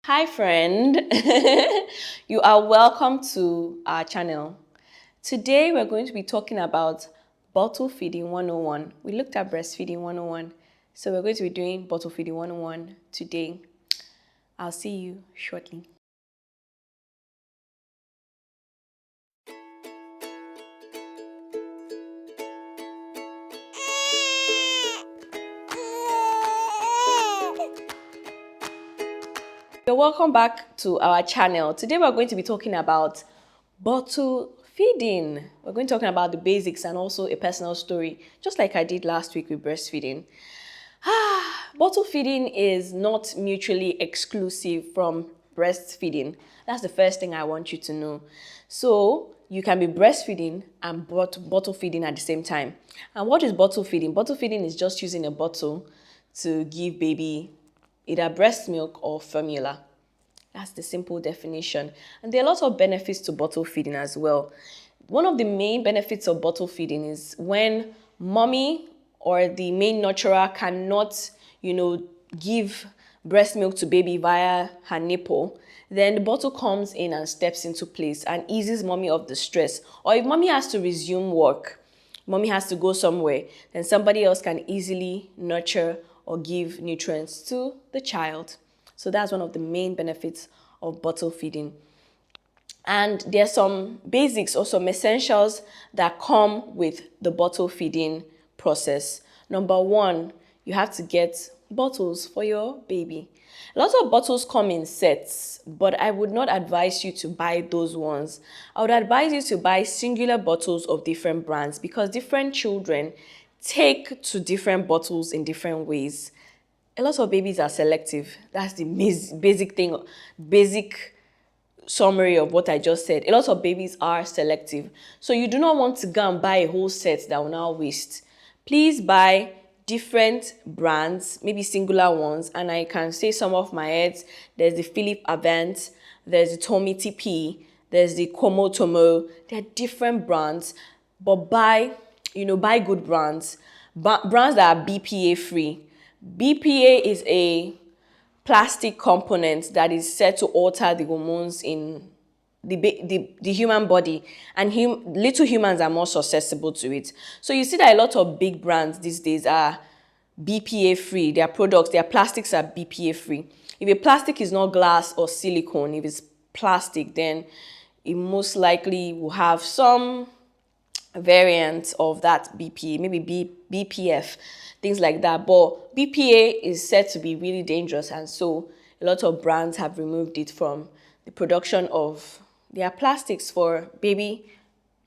Hi friend, you are welcome to our channel. Today we're going to be talking about bottle feeding 101. We looked at breastfeeding 101, so we're going to be doing bottle feeding 101 today. I'll see you shortly. You're welcome back to our channel. Today we're going to be talking about bottle feeding. We're going to be talking about the basics and also a personal story, just like I did last week with breastfeeding. Bottle feeding is not mutually exclusive from breastfeeding. That's the first thing I want you to know. So you can be breastfeeding and bottle feeding at the same time. And what is bottle feeding? Bottle feeding is just using a bottle to give baby either breast milk or formula. That's the simple definition. And there are lots of benefits to bottle feeding as well. One of the main benefits of bottle feeding is when mommy or the main nurturer cannot, give breast milk to baby via her nipple, then the bottle comes in and steps into place and eases mommy of the stress. Or if mommy has to resume work, mommy has to go somewhere, then somebody else can easily nurture or give nutrients to the child. So that's one of the main benefits of bottle feeding. And there's some basics or some essentials that come with the bottle feeding process. Number one, you have to get bottles for your baby. A lot of bottles come in sets, but I would not advise you to buy those ones. I would advise you to buy singular bottles of different brands because different children take to different bottles in different ways. A lot of babies are selective. That's the basic summary of what I just said. A lot of babies are selective. So you do not want to go and buy a whole set that will now waste. Please buy different brands, maybe singular ones, and I can say some of my heads. There's the Philip Avent, there's the Tommy TP, there's the Komotomo. They're different brands, but buy good brands. Brands that are BPA free. BPA is a plastic component that is said to alter the hormones in the human body, and little humans are more susceptible to it. So you see that a lot of big brands these days are BPA free. Their products, their plastics are BPA free. If a plastic is not glass or silicone, if it's plastic, then it most likely will have some variant of that BPA, maybe BPF, things like that. But BPA is said to be really dangerous, and so a lot of brands have removed it from the production of their plastics for baby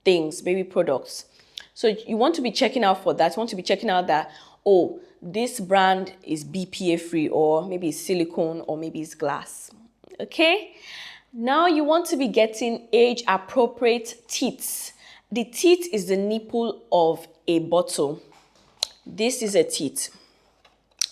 things, baby products. So you want to be checking out for that. You want to be checking out that, oh, this brand is BPA free, or maybe it's silicone, or maybe it's glass. Okay? Now you want to be getting age appropriate teats. The teat is the nipple of a bottle. This is a teat.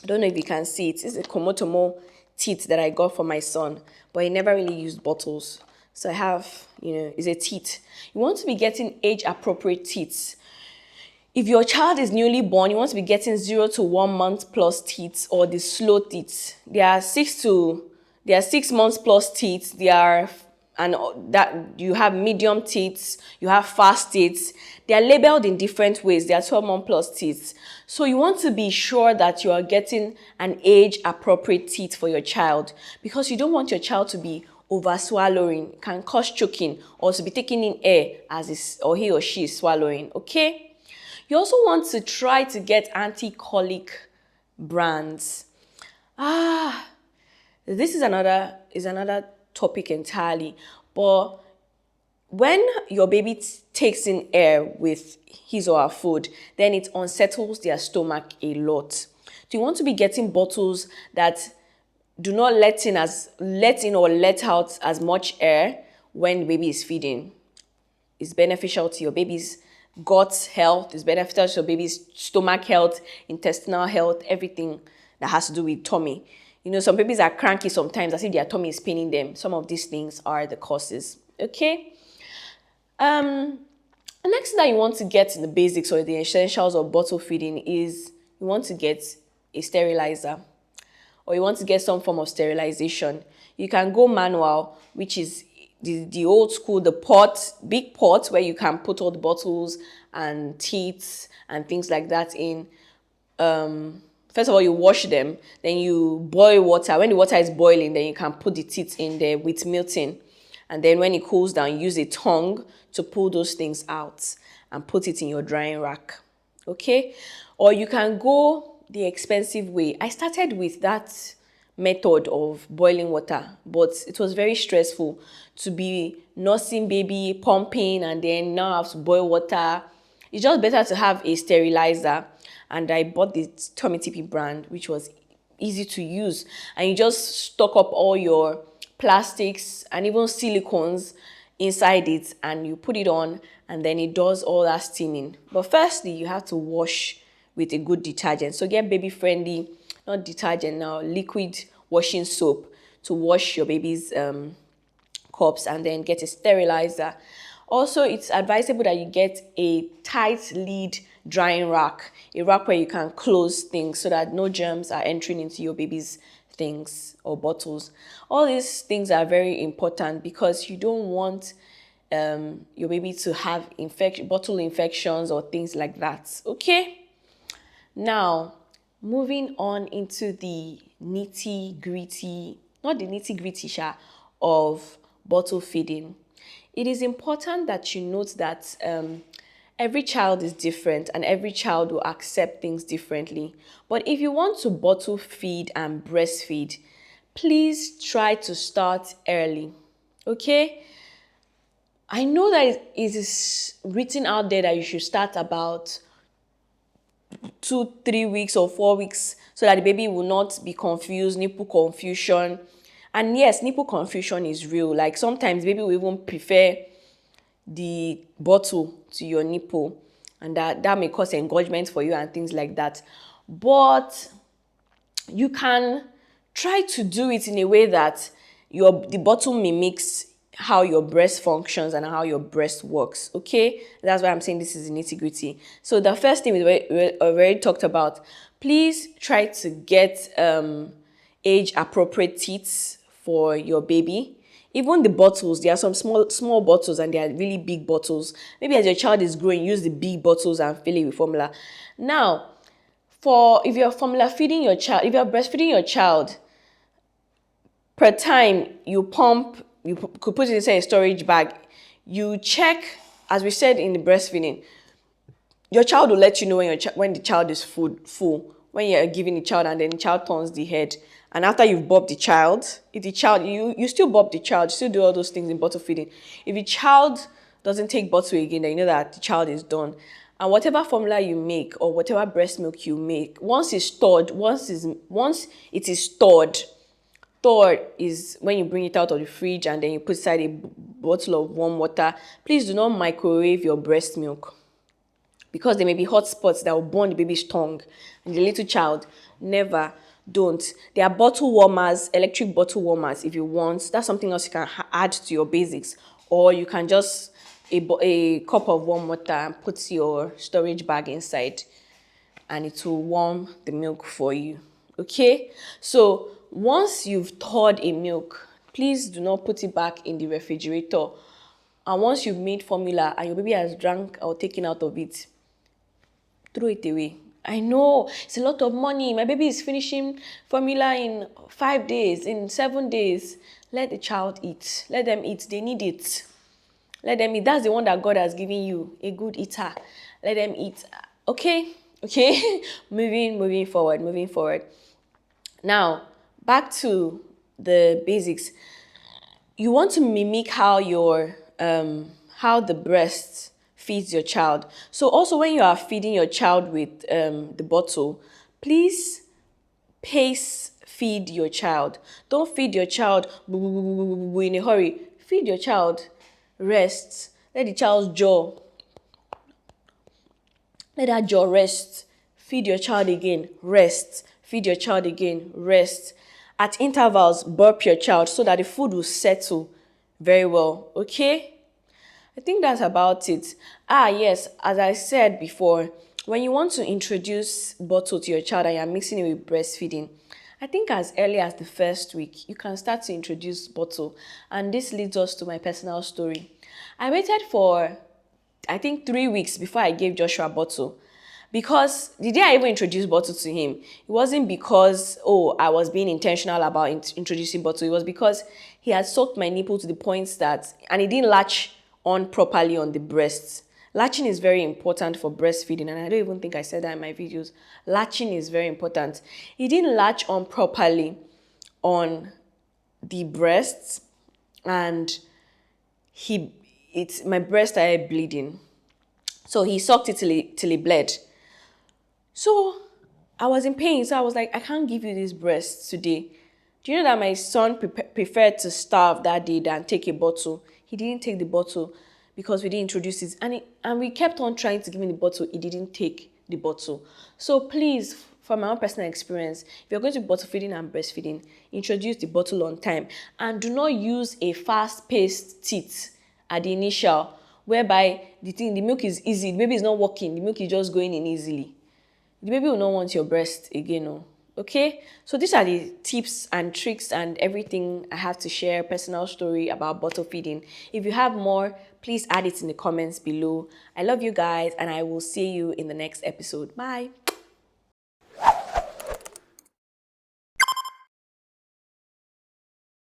I don't know if you can see it. It's a Komotomo teat that I got for my son, but he never really used bottles. So I have, it's a teat. You want to be getting age appropriate teats. If your child is newly born, you want to be getting 0 to 1 month plus teats, or the slow teats. They are 6 months plus teats. And that you have medium teats, you have fast teats. They are labeled in different ways. They are 12-month plus teats. So you want to be sure that you are getting an age-appropriate teat for your child, because you don't want your child to be over swallowing, can cause choking, or to be taking in air or he or she is swallowing. Okay. You also want to try to get anti-colic brands. This is another topic entirely, but when your baby takes in air with his or her food, then it unsettles their stomach a lot. So you want to be getting bottles that do not let in or let out as much air when the baby is feeding. It's beneficial to your baby's gut health, it's beneficial to your baby's stomach health, intestinal health, everything that has to do with tummy. Some babies are cranky sometimes, as if their tummy is paining them. Some of these things are the causes. Okay. The next thing that you want to get in the basics or the essentials of bottle feeding is you want to get a sterilizer. or you want to get some form of sterilization, you can go manual, which is the old school, the pot, big pot where you can put all the bottles and teats and things like that in. First of all, you wash them, then you boil water. When the water is boiling, then you can put the teats in there with milking. And then when it cools down, use a tongue to pull those things out and put it in your drying rack. Okay? Or you can go the expensive way. I started with that method of boiling water, but it was very stressful to be nursing baby, pumping, and then now I have to boil water. It's just better to have a sterilizer. And I bought the Tummy TP brand, which was easy to use. And you just stock up all your plastics and even silicones inside it, and you put it on, and then it does all that steaming. But firstly, you have to wash with a good detergent. So get baby friendly, not detergent now, liquid washing soap to wash your baby's cups, and then get a sterilizer. Also, it's advisable that you get a tight lid drying rack, a rack where you can close things so that no germs are entering into your baby's things or bottles. All these things are very important because you don't want your baby to have bottle infections or things like that. Okay? Now, moving on into the nitty-gritty, not the nitty-gritty of bottle feeding. It is important that you note that every child is different and every child will accept things differently. But if you want to bottle feed and breastfeed, please try to start early. Okay? I know that it is written out there that you should start about 2-3 weeks or 4 weeks so that the baby will not be confused, nipple confusion. And yes, nipple confusion is real. Like sometimes baby will even prefer the bottle to your nipple, and that may cause engorgement for you and things like that. But you can try to do it in a way that the bottle mimics how your breast functions and how your breast works. Okay, that's why I'm saying this is the nitty-gritty. So the first thing we already talked about, please try to get age appropriate teats for your baby. Even the bottles, there are some small bottles and there are really big bottles. Maybe as your child is growing, use the big bottles and fill it with formula. Now, if you're formula feeding your child, if you're breastfeeding your child, per time you pump, you could put it inside a storage bag. You check, as we said in the breastfeeding, your child will let you know when the child is full, when you're giving the child and then the child turns the head. And after you've bobbed the child, if the child, you still bob the child, you still do all those things in bottle feeding. If the child doesn't take bottle again, then you know that the child is done. And whatever formula you make or whatever breast milk you make, once it is stored, thawed is when you bring it out of the fridge and then you put inside a bottle of warm water. Please do not microwave your breast milk, because there may be hot spots that will burn the baby's tongue and the little child. Never. Don't. There are bottle warmers, electric bottle warmers if you want. That's something else you can add to your basics. Or you can just a cup of warm water and put your storage bag inside and it will warm the milk for you. Okay? So once you've thawed a milk, please do not put it back in the refrigerator. And once you've made formula and your baby has drank or taken out of it, throw it away. I know it's a lot of money. My baby is finishing formula in 5 days, in 7 days. Let the child eat. Let them eat. They need it. Let them eat. That's the one that God has given you, a good eater. Let them eat. Okay? Okay? moving forward. Now, back to the basics. You want to mimic how the breast feeds your child. So also when you are feeding your child with the bottle, please pace feed your child. Don't feed your child in a hurry. Feed your child. Rest. Let the child's jaw. Let that jaw rest. Feed your child again. Rest. Feed your child again. Rest. At intervals, burp your child so that the food will settle very well. Okay? I think that's about it. Yes, as I said before, when you want to introduce bottle to your child and you're mixing it with breastfeeding, I think as early as the first week, you can start to introduce bottle. And this leads us to my personal story. I waited for, I think, 3 weeks before I gave Joshua bottle. Because the day I even introduced bottle to him, it wasn't because, oh, I was being intentional about introducing bottle. It was because he had sucked my nipple to the point that, and he didn't latch on properly on the breasts. Latching is very important for breastfeeding, and I don't even think I said that in my videos. Latching is very important. He didn't latch on properly on the breasts, and my breast started bleeding. So he sucked it till it bled. So I was in pain, so I was like, I can't give you this breast today. Do you know that my son preferred to starve that day than take a bottle? He didn't take the bottle because we didn't introduce it. And we kept on trying to give him the bottle. He didn't take the bottle. So please, from my own personal experience, if you're going to be bottle feeding and breastfeeding, introduce the bottle on time. And do not use a fast-paced teat at the initial, whereby the milk is easy. The baby is not walking. The milk is just going in easily. The baby will not want your breast again. Oh. Okay, so these are the tips and tricks and everything I have to share, personal story about bottle feeding. If you have more, please add it in the comments below. I love you guys, and I will see you in the next episode. Bye.